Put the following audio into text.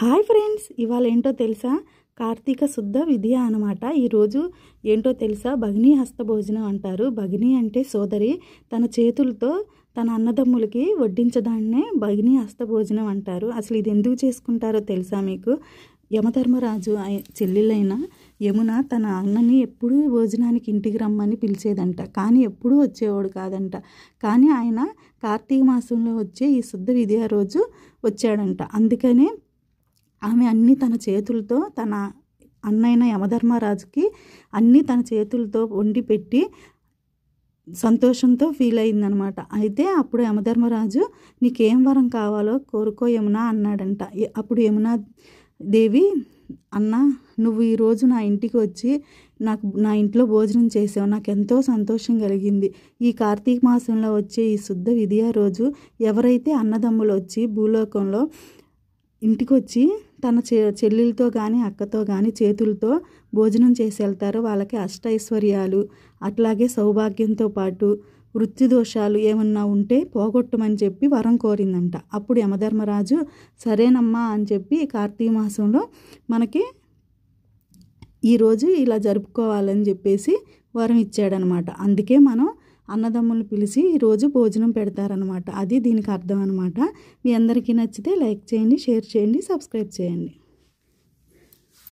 Hi friends, ఇవాళ ఏంటో తెలుసా? కార్తీక శుద్ధ విధియ అనమాట. ఈరోజు ఏంటో తెలుసా? భగినీ హస్త భోజనం అంటారు. భగిని అంటే సోదరి. తన చేతులతో తన అన్నదమ్ములకి వడ్డించడాన్నే భగినీ హస్త భోజనం అంటారు. అసలు ఇది ఎందుకు చేసుకుంటారో తెలుసా మీకు? యమధర్మరాజు చెల్లెలైన యమున తన అన్నని ఎప్పుడూ భోజనానికి ఇంటికి రమ్మని పిలిచేదంట, కానీ ఎప్పుడూ వచ్చేవాడు కాదంట. కానీ ఆయన కార్తీక మాసంలో వచ్చే ఈ శుద్ధ విధియ రోజు వచ్చాడంట. అందుకనే ఆమె అన్నీ తన చేతులతో తన అన్నైన యమధర్మరాజుకి అన్నీ తన చేతులతో వండి పెట్టి సంతోషంతో ఫీల్ అయిందనమాట. అయితే అప్పుడు యమధర్మరాజు, నీకేం వరం కావాలో కోరుకో యమున అన్నాడంట. అప్పుడు యమునా దేవి, అన్న, నువ్వు ఈరోజు నా ఇంటికి వచ్చి నా ఇంట్లో భోజనం చేసావు, నాకు ఎంతో సంతోషం కలిగింది. ఈ కార్తీక మాసంలో వచ్చే ఈ శుద్ధ విధియ రోజు ఎవరైతే అన్నదమ్ములు వచ్చి భూలోకంలో ఇంటికి వచ్చి తన చెల్లెలతో కానీ అక్కతో కానీ చేతులతో భోజనం చేసి వెళ్తారో వాళ్ళకి అష్టైశ్వర్యాలు, అట్లాగే సౌభాగ్యంతో పాటు వృత్తి దోషాలు ఏమన్నా ఉంటే పోగొట్టమని చెప్పి వరం కోరిందంట. అప్పుడు యమధర్మరాజు సరేనమ్మా అని చెప్పి కార్తీక మాసంలో మనకి ఈరోజు ఇలా జరుపుకోవాలని చెప్పేసి వరం ఇచ్చాడనమాట. అందుకే మనం అన్నదమ్ములను పిలిచి ఈరోజు భోజనం పెడతారనమాట. అది దీనికి అర్థం అనమాట. మీ అందరికీ నచ్చితే లైక్ చేయండి, షేర్ చేయండి, సబ్స్క్రైబ్ చేయండి.